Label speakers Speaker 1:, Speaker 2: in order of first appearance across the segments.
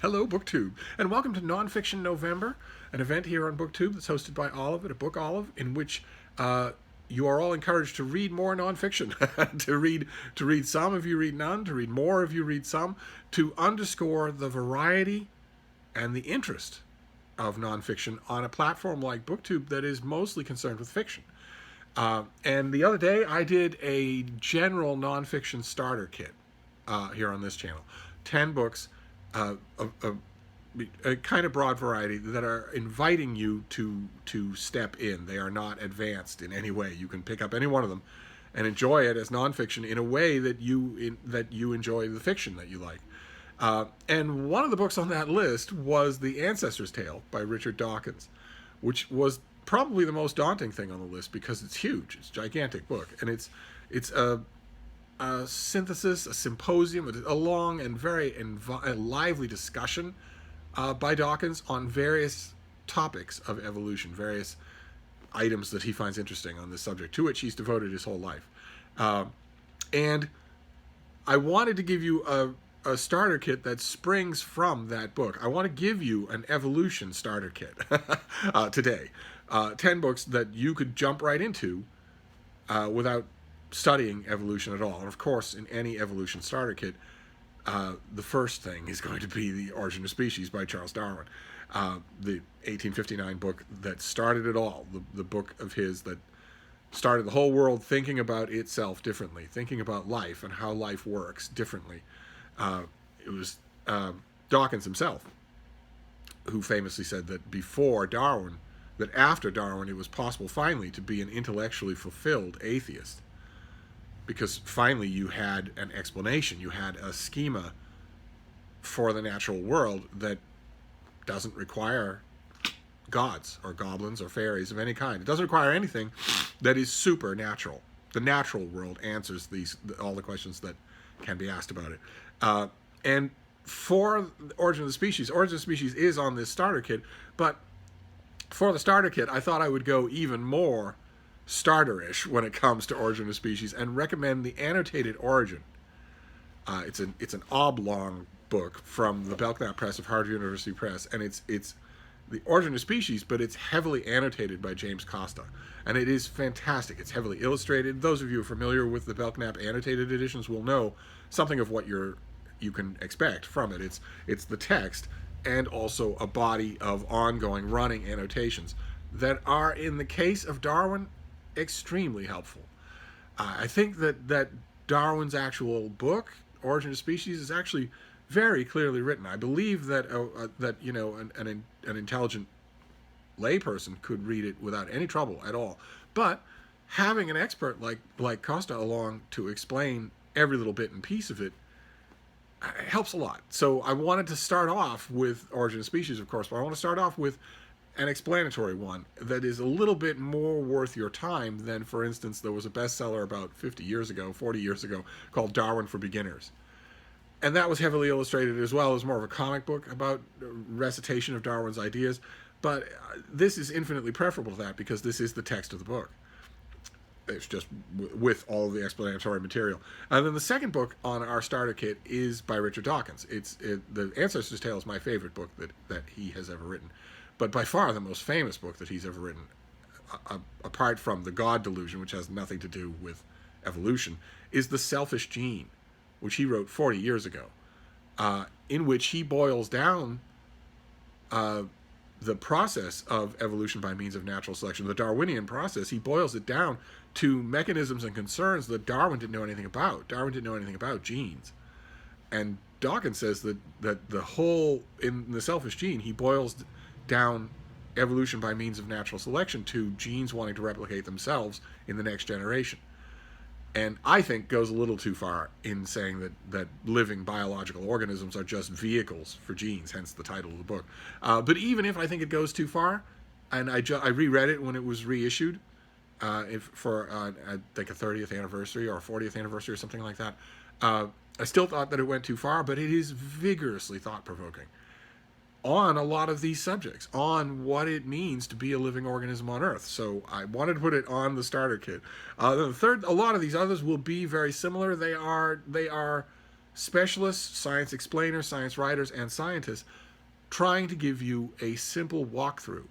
Speaker 1: Hello, BookTube, and welcome to Nonfiction November, an event here on BookTube that's hosted by Olive at a Book Olive, in which you are all encouraged to read more nonfiction, to read some if you read none, to read more if you read some, to underscore the variety and the interest of nonfiction on a platform like BookTube that is mostly concerned with fiction. And the other day, I did a general nonfiction starter kit here on this channel. 10 books, a kind of broad variety that are inviting you to step in. They are not advanced in any way. You can pick up any one of them and enjoy it as nonfiction in a way that you enjoy the fiction that you like. And one of the books on that list was The Ancestor's Tale by Richard Dawkins, which was probably the most daunting thing on the list because it's huge. It's a gigantic book, and it's a synthesis, a symposium, a long and very lively discussion by Dawkins on various topics of evolution, various items that he finds interesting on this subject, to which he's devoted his whole life. And I wanted to give you a starter kit that springs from that book. I want to give you an evolution starter kit today. 10 books that you could jump right into without studying evolution at all. And of course, in any evolution starter kit, the first thing is going to be The Origin of Species by Charles Darwin, the 1859 book that started it all, the book of his that started the whole world thinking about itself differently, thinking about life and how life works differently. It was Dawkins himself who famously said that after Darwin, it was possible finally to be an intellectually fulfilled atheist, because finally you had an explanation, you had a schema for the natural world that doesn't require gods or goblins or fairies of any kind. It doesn't require anything that is supernatural. The natural world answers all the questions that can be asked about it. And for Origin of the Species is on this starter kit, but for the starter kit, I thought I would go even more starter-ish when it comes to Origin of Species and recommend the Annotated Origin. It's an oblong book from the Belknap Press of Harvard University Press, and it's the Origin of Species, but it's heavily annotated by James Costa, and it is fantastic. It's heavily illustrated. Those of you familiar with the Belknap annotated editions will know something of what you can expect from it. It's the text and also a body of ongoing running annotations that are, in the case of Darwin, extremely helpful. I think that Darwin's actual book, Origin of Species, is actually very clearly written. I believe that an intelligent layperson could read it without any trouble at all. But having an expert like Costa along to explain every little bit and piece of it helps a lot. So I wanted to start off with Origin of Species, of course, but I want to start off with an explanatory one that is a little bit more worth your time than, for instance, there was a bestseller about 40 years ago, called Darwin for Beginners. And that was heavily illustrated as well. It was more of a comic book about recitation of Darwin's ideas. But this is infinitely preferable to that because this is the text of the book. It's just with all of the explanatory material. And then the second book on our starter kit is by Richard Dawkins. The Ancestor's Tale is my favorite book that he has ever written. But by far the most famous book that he's ever written, apart from The God Delusion, which has nothing to do with evolution, is The Selfish Gene, which he wrote 40 years ago, in which he boils down the process of evolution by means of natural selection, the Darwinian process. He boils it down to mechanisms and concerns that Darwin didn't know anything about. Darwin didn't know anything about genes. And Dawkins says that the whole, in The Selfish Gene, he boils down evolution by means of natural selection to genes wanting to replicate themselves in the next generation. And I think goes a little too far in saying that living biological organisms are just vehicles for genes, hence the title of the book. But even if I think it goes too far, and I reread it when it was reissued for I think a 30th anniversary or a 40th anniversary or something like that, I still thought that it went too far, but it is vigorously thought-provoking on a lot of these subjects, on what it means to be a living organism on Earth. So I wanted to put it on the starter kit. The third, a lot of these others will be very similar. They are specialists, science explainers, science writers, and scientists trying to give you a simple walkthrough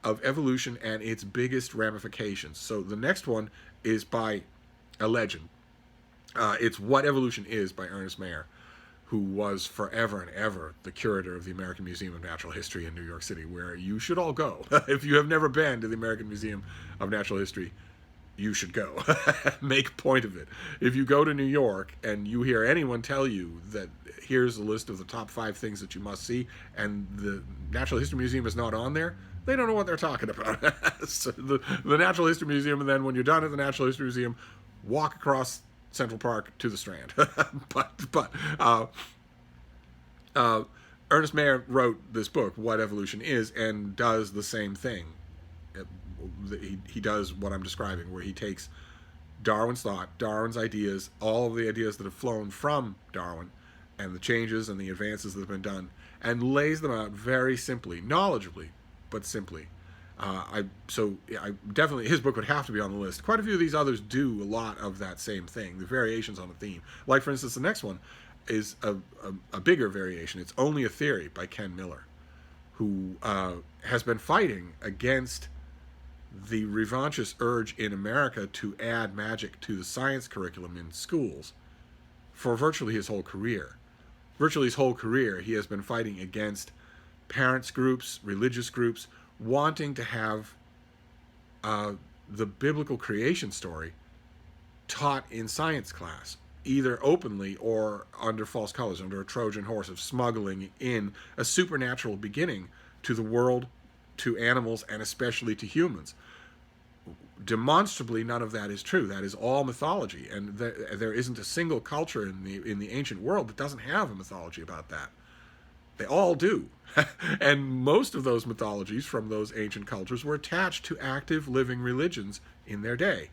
Speaker 1: of evolution and its biggest ramifications. So the next one is by a legend. It's What Evolution Is by Ernest Mayr, who was forever and ever the curator of the American Museum of Natural History in New York City, where you should all go. If you have never been to the American Museum of Natural History, you should go. Make a point of it. If you go to New York and you hear anyone tell you that here's a list of the top 5 things that you must see, and the Natural History Museum is not on there, they don't know what they're talking about. So the Natural History Museum, and then when you're done at the Natural History Museum, walk across Central Park to the Strand. Ernest Mayr wrote this book, What Evolution Is, and does the same thing. He does what I'm describing, where he takes Darwin's thought, Darwin's ideas, all of the ideas that have flown from Darwin, and the changes and the advances that have been done, and lays them out very simply, knowledgeably, but simply. Definitely, his book would have to be on the list. Quite a few of these others do a lot of that same thing, the variations on the theme. Like, for instance, the next one is a bigger variation. It's Only a Theory by Ken Miller, who has been fighting against the revanchist urge in America to add magic to the science curriculum in schools for virtually his whole career. Virtually his whole career, he has been fighting against parents groups, religious groups, wanting to have the biblical creation story taught in science class, either openly or under false colors, under a Trojan horse of smuggling in a supernatural beginning to the world, to animals, and especially to humans. Demonstrably, none of that is true. That is all mythology, and there isn't a single culture in the ancient world that doesn't have a mythology about that. They all do. And most of those mythologies from those ancient cultures were attached to active living religions in their day.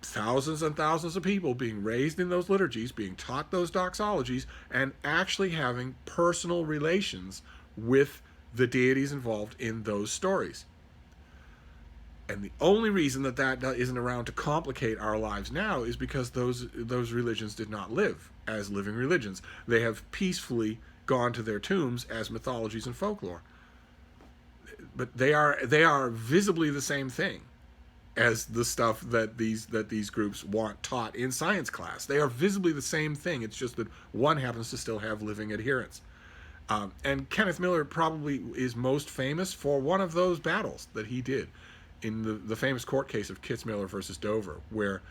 Speaker 1: Thousands and thousands of people being raised in those liturgies, being taught those doxologies, and actually having personal relations with the deities involved in those stories. And the only reason that isn't around to complicate our lives now is because those religions did not live as living religions. They have peacefully gone to their tombs as mythologies and folklore. But they are visibly the same thing as the stuff that these groups want taught in science class. They are visibly the same thing. It's just that one happens to still have living adherents. And Kenneth Miller probably is most famous for one of those battles that he did in the famous court case of Kitzmiller versus Dover, where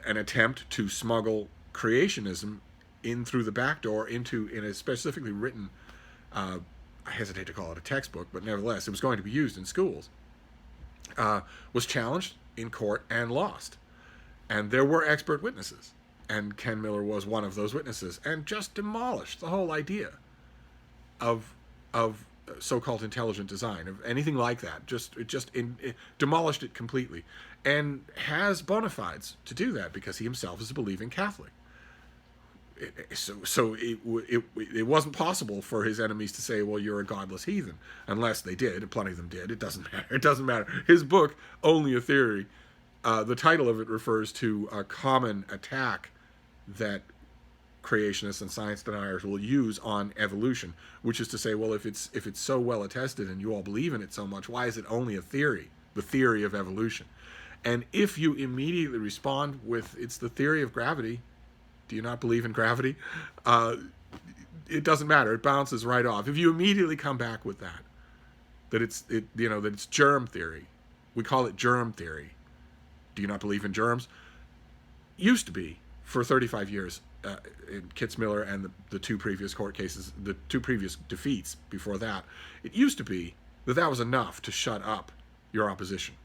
Speaker 1: an attempt to smuggle creationism in through the back door in a specifically written, I hesitate to call it a textbook, but nevertheless, it was going to be used in schools, was challenged in court and lost. And there were expert witnesses, and Ken Miller was one of those witnesses, and just demolished the whole idea of so-called intelligent design, of anything like that. It demolished it completely, and has bona fides to do that because he himself is a believing Catholic. So it wasn't possible for his enemies to say, well, you're a godless heathen, unless they did, and plenty of them did. It doesn't matter. It doesn't matter. His book, Only a Theory, the title of it refers to a common attack that creationists and science deniers will use on evolution, which is to say, well, if it's so well attested and you all believe in it so much, why is it only a theory, the theory of evolution? And if you immediately respond with, it's the theory of gravity, do you not believe in gravity? It doesn't matter. It bounces right off. If you immediately come back with that it's germ theory, we call it germ theory. Do you not believe in germs? Used to be for 35 years. In Kitzmiller and the two previous court cases, the two previous defeats before that, it used to be that was enough to shut up your opposition.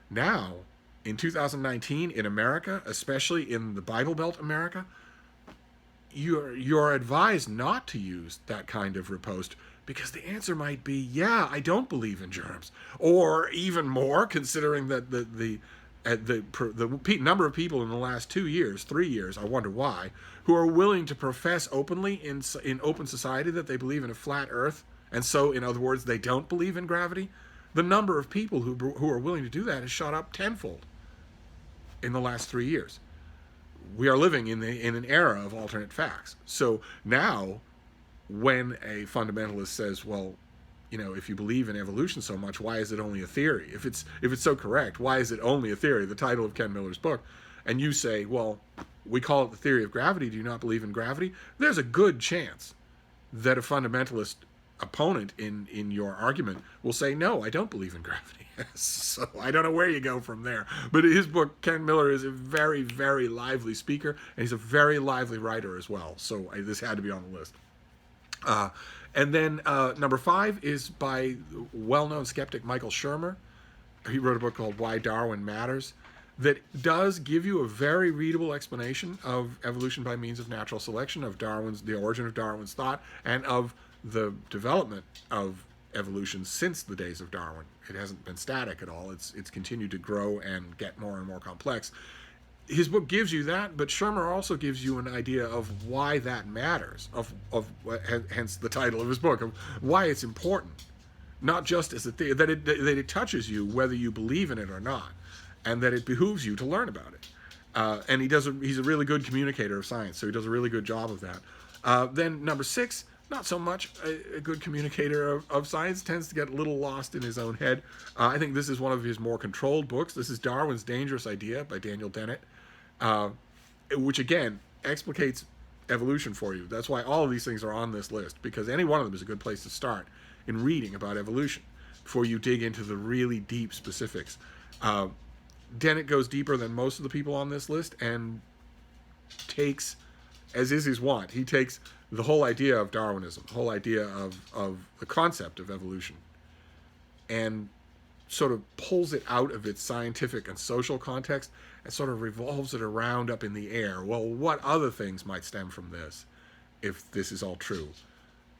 Speaker 1: Now, in 2019, in America, especially in the Bible Belt America, you're advised not to use that kind of riposte, because the answer might be, yeah, I don't believe in germs. Or even more, considering that the number of people in the last 2 years, 3 years, I wonder why, who are willing to profess openly in open society that they believe in a flat earth, and so, in other words, they don't believe in gravity, the number of people who are willing to do that has shot up tenfold in the last 3 years.
Speaker 2: we are living in an era of alternate facts. So now, when a fundamentalist says, well, if you believe in evolution so much, why is it only a theory? If it's so correct, why is it only a theory? The title of Ken Miller's book. And you say, well, we call it the theory of gravity. Do you not believe in gravity? There's a good chance that a fundamentalist opponent in your argument will say, no, I don't believe in gravity. So I don't know where you go from there. But his book, Ken Miller, is a very, very lively speaker, and he's a very lively writer as well. So this had to be on the list. And then number 5 is by well-known skeptic Michael Shermer. He wrote a book called Why Darwin Matters that does give you a very readable explanation of evolution by means of natural selection, of the origin of Darwin's thought, and of the development of evolution since the days of Darwin. It hasn't been static at all. It's continued to grow and get more and more complex. His book gives you that, but Shermer also gives you an idea of why that matters, hence the title of his book, of why it's important, not just as a theory, that it touches you whether you believe in it or not, and that it behooves you to learn about it. And he's a really good communicator of science, so he does a really good job of that. Then number 6, not so much a good communicator of science, tends to get a little lost in his own head. I think this is one of his more controlled books. This is Darwin's Dangerous Idea by Daniel Dennett, which again explicates evolution for you. That's why all of these things are on this list, because any one of them is a good place to start in reading about evolution before you dig into the really deep specifics. Dennett goes deeper than most of the people on this list and takes, as is his wont, he takes the whole idea of Darwinism, the whole idea of the concept of evolution, and sort of pulls it out of its scientific and social context and sort of revolves it around up in the air. Well, what other things might stem from this if this is all true?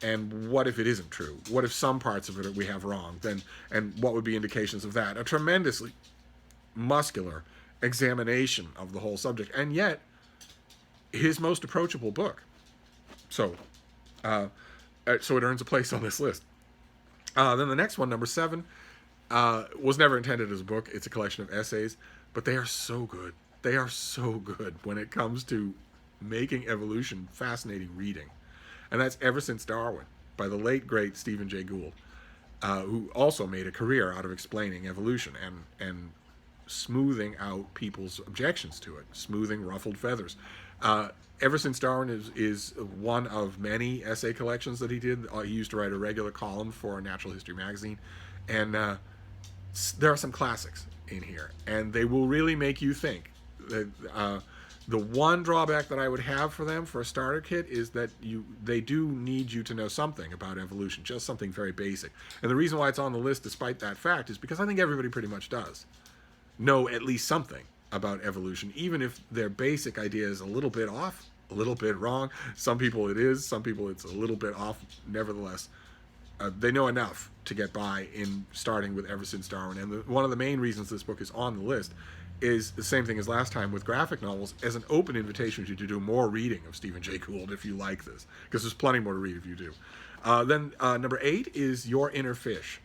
Speaker 2: And what if it isn't true? What if some parts of it we have wrong? And what would be indications of that? A tremendously muscular examination of the whole subject, and yet his most approachable book. So it earns a place on this list. Then the next one, number 7, was never intended as a book. It's a collection of essays, but they are so good. They are so good when it comes to making evolution fascinating reading. And that's Ever Since Darwin by the late, great Stephen Jay Gould, who also made a career out of explaining evolution and smoothing out people's objections to it, smoothing ruffled feathers. Ever Since Darwin is one of many essay collections that he did. He used to write a regular column for Natural History magazine, and there are some classics in here, and they will really make you think. The one drawback that I would have for them for a starter kit is that they do need you to know something about evolution, just something very basic. And the reason why it's on the list despite that fact is because I think everybody pretty much does know at least something about evolution, even if their basic idea is a little bit off, a little bit wrong. Some people it is, some people it's a little bit off. Nevertheless, they know enough to get by in starting with Ever Since Darwin. And one of the main reasons this book is on the list is the same thing as last time with graphic novels, as an open invitation to you to do more reading of Stephen Jay Gould if you like this, because there's plenty more to read if you do. Then number 8 is Your Inner Fish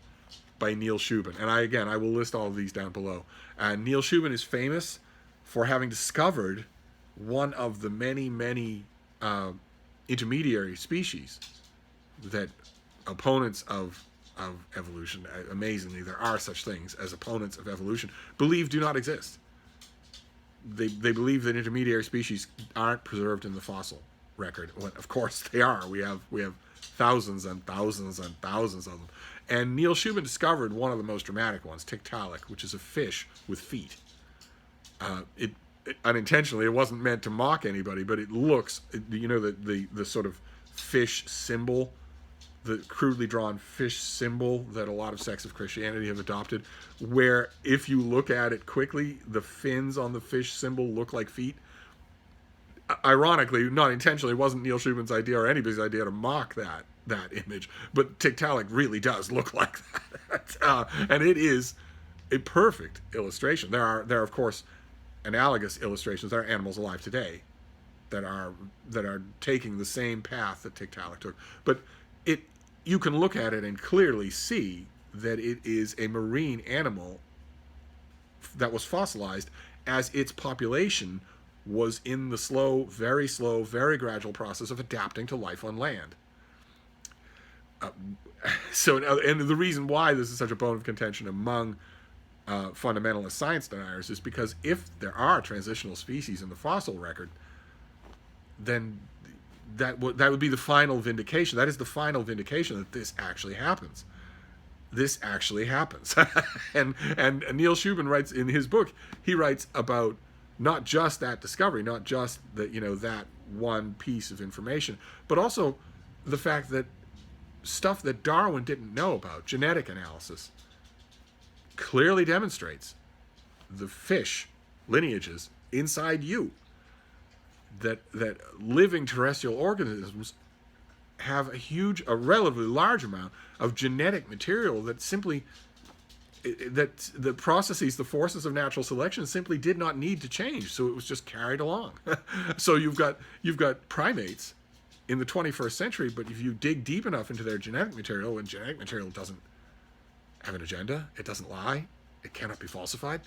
Speaker 2: by Neil Shubin. And I will list all of these down below. Neil Shubin is famous for having discovered one of the many, many intermediary species that opponents of evolution, amazingly, there are such things as opponents of evolution, believe do not exist. They believe that intermediary species aren't preserved in the fossil record, when of course they are. We have thousands and thousands and thousands of them. And Neil Shubin discovered one of the most dramatic ones, Tiktaalik, which is a fish with feet. It unintentionally, it wasn't meant to mock anybody, but it looks, the sort of fish symbol, the crudely drawn fish symbol that a lot of sects of Christianity have adopted, where if you look at it quickly, the fins on the fish symbol look like feet. Ironically, not intentionally, it wasn't Neil Shubin's idea or anybody's idea to mock that image, but Tiktaalik really does look like that. And it is a perfect illustration. There are of course analogous illustrations. There are animals alive today that are taking the same path that Tiktaalik took, but you can look at it and clearly see that it is a marine animal that was fossilized as its population was in the slow, very gradual process of adapting to life on land. And the reason why this is such a bone of contention among fundamentalist science deniers is because if there are transitional species in the fossil record, then that would be the final vindication. That is the final vindication that this actually happens. This actually happens. and Neil Shubin writes in his book, he writes about not just that discovery, not just that, that one piece of information, but also the fact that stuff that Darwin didn't know about, genetic analysis, clearly demonstrates the fish lineages inside you. That living terrestrial organisms have a relatively large amount of genetic material that the processes, the forces of natural selection simply did not need to change, so it was just carried along. So you've got primates in the 21st century, but if you dig deep enough into their genetic material, and genetic material doesn't have an agenda, it doesn't lie, it cannot be falsified,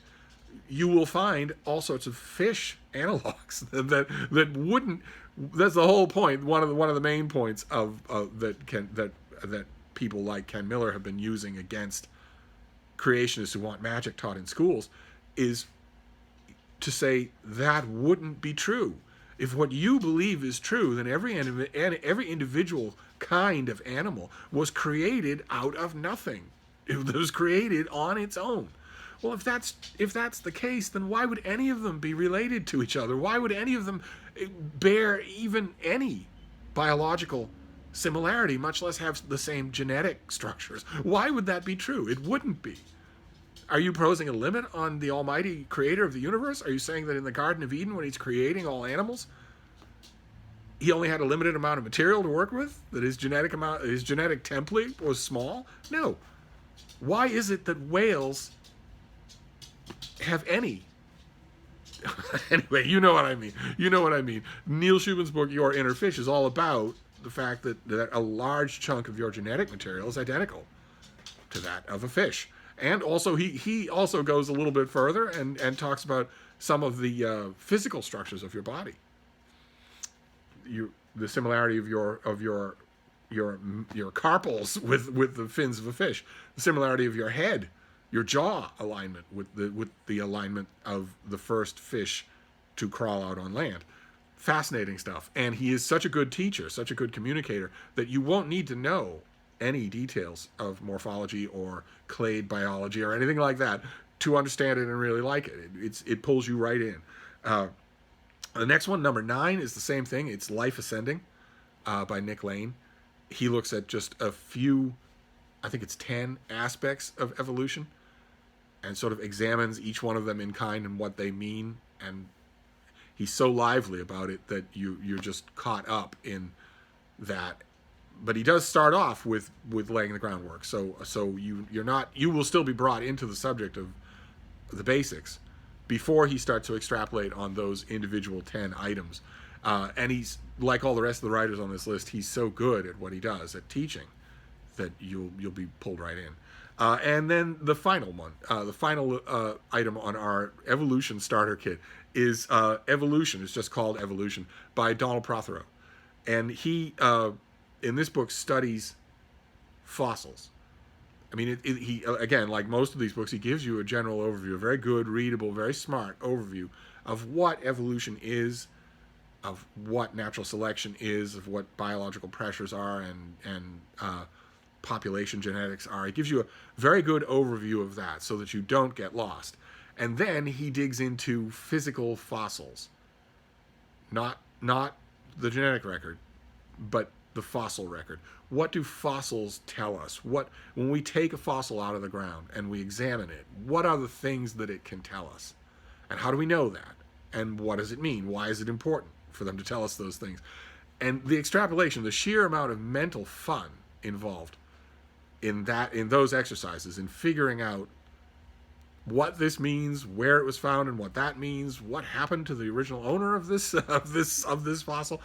Speaker 2: you will find all sorts of fish analogs that wouldn't. That's the whole point. One of the main points that people like Ken Miller have been using against creationists who want magic taught in schools is to say that wouldn't be true. If what you believe is true, then every individual kind of animal was created out of nothing. It was created on its own. Well, if that's the case, then why would any of them be related to each other? Why would any of them bear even any biological similarity, much less have the same genetic structures? Why would that be true? It wouldn't be. Are you posing a limit on the almighty creator of the universe? Are you saying that in the Garden of Eden, when he's creating all animals, he only had a limited amount of material to work with? That his genetic template was small? No. Why is it that whales have any? Anyway, you know what I mean. Neil Shubin's book, Your Inner Fish, is all about the fact that a large chunk of your genetic material is identical to that of a fish. And also, he also goes a little bit further and talks about some of the physical structures of your body. The similarity of your carpals with the fins of a fish, the similarity of your head, your jaw alignment with the alignment of the first fish to crawl out on land. Fascinating stuff. And he is such a good teacher, such a good communicator, that you won't need to know any details of morphology or clade biology or anything like that to understand it and really like it. It pulls you right in. The next one, number 9, is the same thing. It's Life Ascending by Nick Lane. He looks at just a few, I think it's 10 aspects of evolution, and sort of examines each one of them in kind and what they mean. And he's so lively about it that you're just caught up in that. But he does start off with laying the groundwork. So you will still be brought into the subject of the basics before he starts to extrapolate on those individual 10 items. And he's, like all the rest of the writers on this list, he's so good at what he does, at teaching, that you'll be pulled right in. And then the final one, the final item on our evolution starter kit is Evolution. It's just called Evolution by Donald Prothero. And he, in this book, studies fossils. I mean, he again, like most of these books, he gives you a general overview, a very good, readable, very smart overview of what evolution is, of what natural selection is, of what biological pressures are, and population genetics are. He gives you a very good overview of that so that you don't get lost. And then he digs into physical fossils. Not the genetic record, but the fossil record. What do fossils tell us? When we take a fossil out of the ground and we examine it, what are the things that it can tell us? And how do we know that? And what does it mean? Why is it important for them to tell us those things? And the extrapolation, the sheer amount of mental fun involved in those exercises, in figuring out what this means, where it was found, and what that means, what happened to the original owner of this fossil.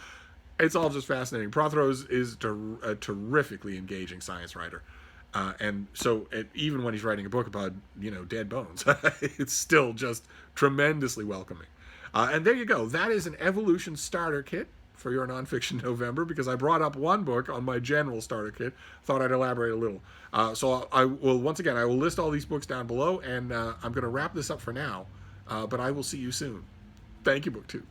Speaker 2: It's all just fascinating. Prothero is a terrifically engaging science writer, and so even when he's writing a book about dead bones, it's still just tremendously welcoming. And there you go. That is an evolution starter kit for your nonfiction November, because I brought up one book on my general starter kit. Thought I'd elaborate a little. So I will, once again, I will list all these books down below, and I'm going to wrap this up for now, but I will see you soon. Thank you, BookTube.